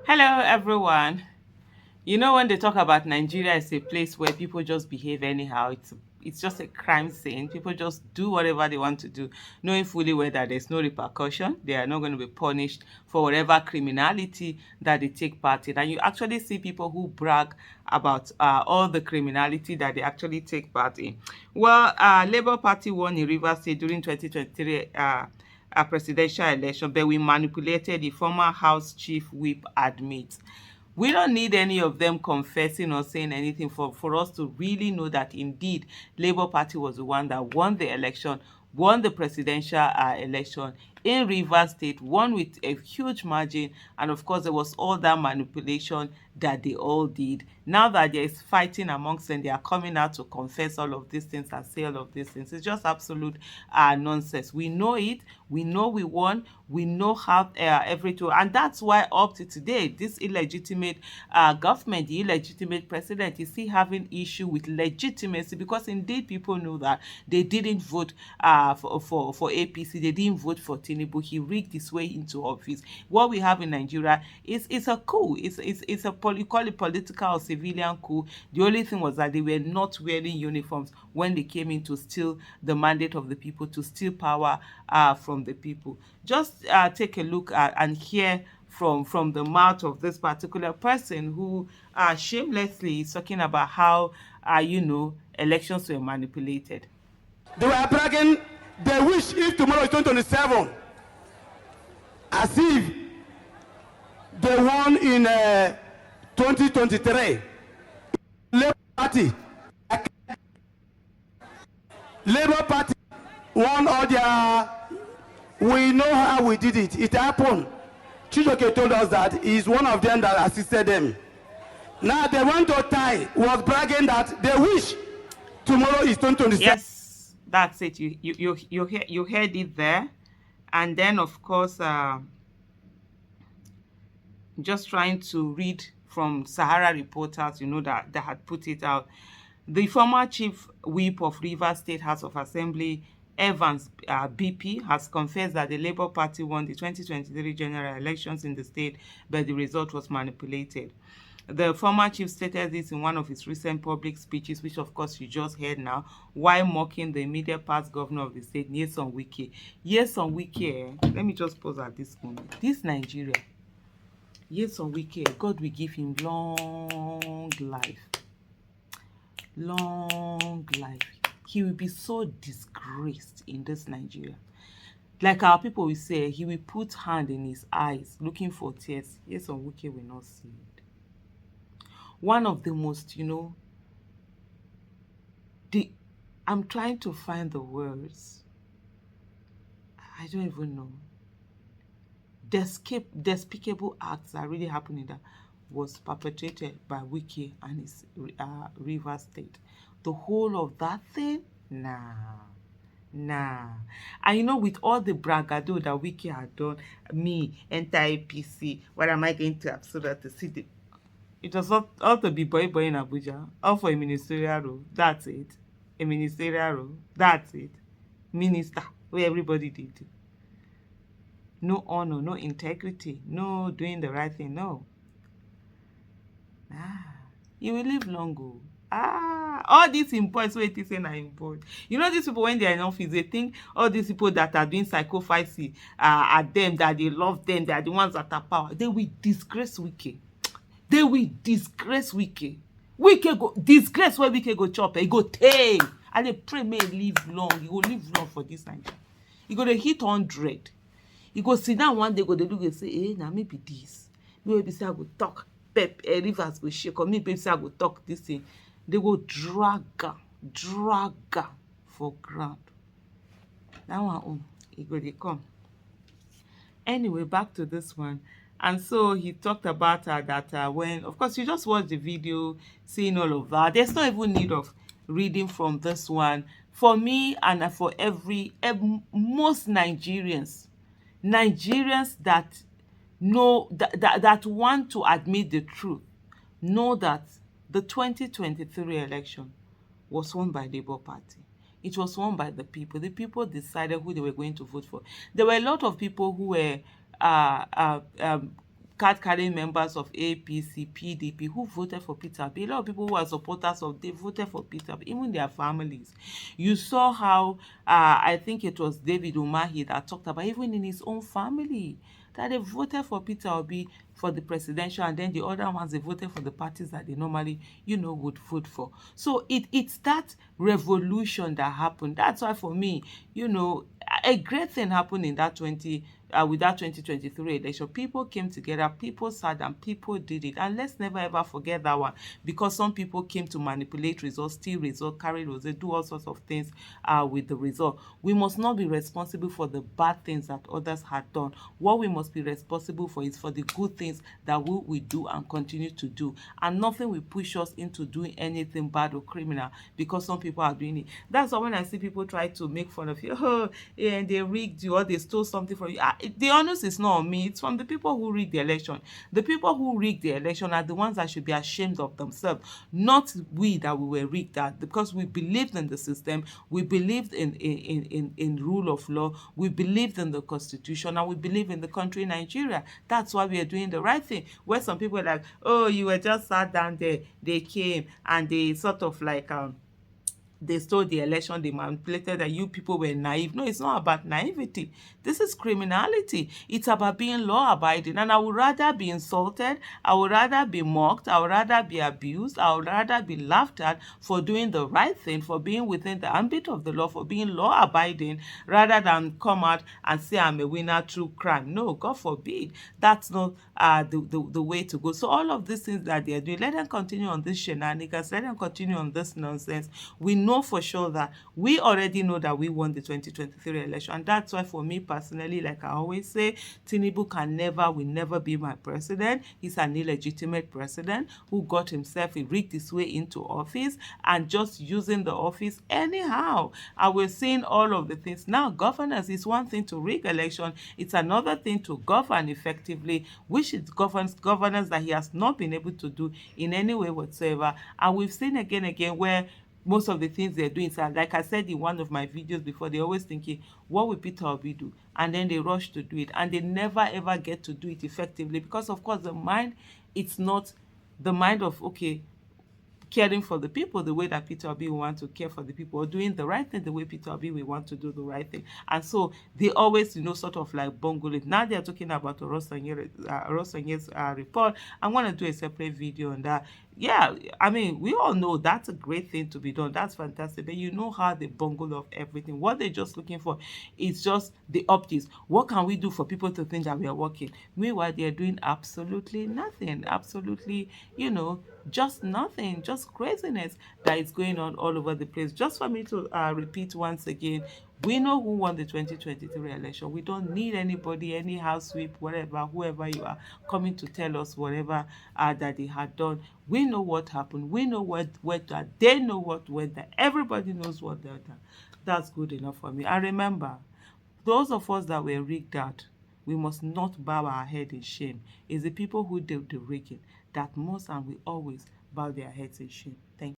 Hello, everyone. You know, when they talk about Nigeria as a place where people just behave anyhow, it's just a crime scene. People just do whatever they want to do, knowing fully well that there's no repercussion. They are not going to be punished for whatever criminality that they take part in. And you actually see people who brag about all the criminality that they actually take part in. Well, Labour Party won in Rivers State during 2023. A presidential election, but we manipulated, the former House Chief Whip admits. We don't need any of them confessing or saying anything for us to really know that indeed Labour Party was the one that won the election, won the presidential election in Rivers State, won with a huge margin, and of course there was all that manipulation that they all did. Now that there is fighting amongst them, they are coming out to confess all of these things and say all of these things. It's just absolute nonsense. We know it. We know we won. We know how everything, and that's why up to today, this illegitimate government, the illegitimate president, is still having issue with legitimacy, because indeed people know that they didn't vote for APC. They didn't vote for Tinubu. He rigged his way into office. What we have in Nigeria is a coup. It's a you call it political or civilian coup. The only thing was that they were not wearing uniforms when they came in to steal the mandate of the people, to steal power from the people. Just take a look at and hear from the mouth of this particular person who shamelessly is talking about how elections were manipulated. They were bragging, they wish if tomorrow is 2027, as if they won in 2023. Labour Party, Labour Party won all their. We know how we did it. It happened. Chijoke told us that he's one of them that assisted them. Now they want to tie was bragging that they wish tomorrow is 2027. Yes, that's it. You heard it there. And then of course just trying to read from Sahara Reporters, that had put it out. The former chief whip of Rivers State House of Assembly, Evans Bipi, has confessed that the Labour Party won the 2023 general elections in the state, but the result was manipulated. The former chief stated this in one of his recent public speeches, which of course you just heard now, while mocking the immediate past governor of the state, Nyesom Wike. Nyesom Wike, let me just pause at this moment. This Nigeria, Nyesom Wike, God will give him long life. Long life. He will be so disgraced in this Nigeria. Like our people will say, he will put hand in his eyes looking for tears. Nyesom Wike will not see it. One of the most, I'm trying to find the words. I don't even know. Despicable acts that really happened in that was perpetrated by Wike and his Rivers State. The whole of that thing, nah. And with all the bragado that Wike had done, me, enter APC, what am I going to have so that to see the... It was all to be boy in Abuja, all for a ministerial role. That's it. A ministerial role. That's it. Minister, where everybody did. No honor, no integrity, no doing the right thing, no. You will live long, oh. All these imports, wait, is saying are import. These people, when they are in office, they think all these people that are doing psychophancy are them, that they love them, they are the ones that are power. They will disgrace Wike. They will disgrace Wike. Wike go disgrace where Wike go chop. He go tame. And they pray may live long. He go live long for this Nigeria. He go to hit 100. He go sit down one day, go dey look and say, now maybe this. Maybe say I go talk. Rivers go shake. Or maybe say I go talk this thing. They go drag her for ground. That one, he go dey come. Anyway, back to this one. And so he talked about that when, of course, you just watch the video, seeing all of that. There's not even need of reading from this one. For me and for most Nigerians that know that want to admit the truth, know that the 2023 election was won by Labour Party. It was won by the people. The people decided who they were going to vote for. There were a lot of people who were card-carrying members of APC, PDP who voted for Peter Obi. A lot of people who are supporters of, they voted for Peter Obi, even their families. You saw how, I think it was David Umahi that talked about, even in his own family, that they voted for Peter Obi for the presidential, and then the other ones, they voted for the parties that they normally, would vote for. So it's that revolution that happened. That's why for me, a great thing happened in that with that 2023 election. People came together, people sat and people did it. And let's never ever forget that one, because some people came to manipulate results, steal results, carry results, they do all sorts of things with the result. We must not be responsible for the bad things that others had done. What we must be responsible for is for the good things that we do and continue to do. And nothing will push us into doing anything bad or criminal because some people are doing it. That's why when I see people try to make fun of you, oh, yeah, they rigged you or they stole something from you. The onus is not on me. It's from the people who rigged the election. The people who rigged the election are the ones that should be ashamed of themselves, not we that we were rigged at, because we believed in the system, we believed in rule of law, we believed in the constitution, and we believe in the country Nigeria. That's why we are doing the right thing. Where some people are like, oh, you were just sat down there, they came and they sort of like they stole the election, they manipulated, that you people were naive. No, it's not about naivety. This is criminality. It's about being law-abiding. And I would rather be insulted, I would rather be mocked, I would rather be abused, I would rather be laughed at for doing the right thing, for being within the ambit of the law, for being law-abiding, rather than come out and say I'm a winner through crime. No, God forbid. That's not the way to go. So all of these things that they're doing, let them continue on this shenanigans, let them continue on this nonsense. We know for sure that we already know that we won the 2023 election. And that's why for me personally, like I always say, Tinubu will never be my president. He's an illegitimate president who got himself, he rigged his way into office and just using the office anyhow. And we're seeing all of the things. Now, governance is one thing to rig election. It's another thing to govern effectively, which is governance that he has not been able to do in any way whatsoever. And we've seen again where most of the things they're doing. So like I said in one of my videos before, they're always thinking, what will Peter Obi do? And then they rush to do it. And they never ever get to do it effectively because, of course, the mind, it's not the mind of, okay, caring for the people the way that Peter Obi will want to care for the people, or doing the right thing the way Peter Obi will want to do the right thing. And so they always, sort of like bungle it. Now they're talking about Orosanye's report. I'm going to do a separate video on that. Yeah, I mean, we all know that's a great thing to be done. That's fantastic. But you know how they bungle of everything. What they're just looking for is just the optics. What can we do for people to think that we are working? Meanwhile, they're doing absolutely nothing. Absolutely, just nothing, just craziness that is going on all over the place. Just for me to repeat once again, we know who won the 2023 election. We don't need anybody, any house sweep, whatever, whoever you are, coming to tell us whatever that they had done. We know what happened. We know what that they know what went there. Everybody knows what they done. That's good enough for me. And remember, those of us that were rigged out, we must not bow our head in shame. It's the people who did the rigging that must and will always bow their heads in shame. Thank you.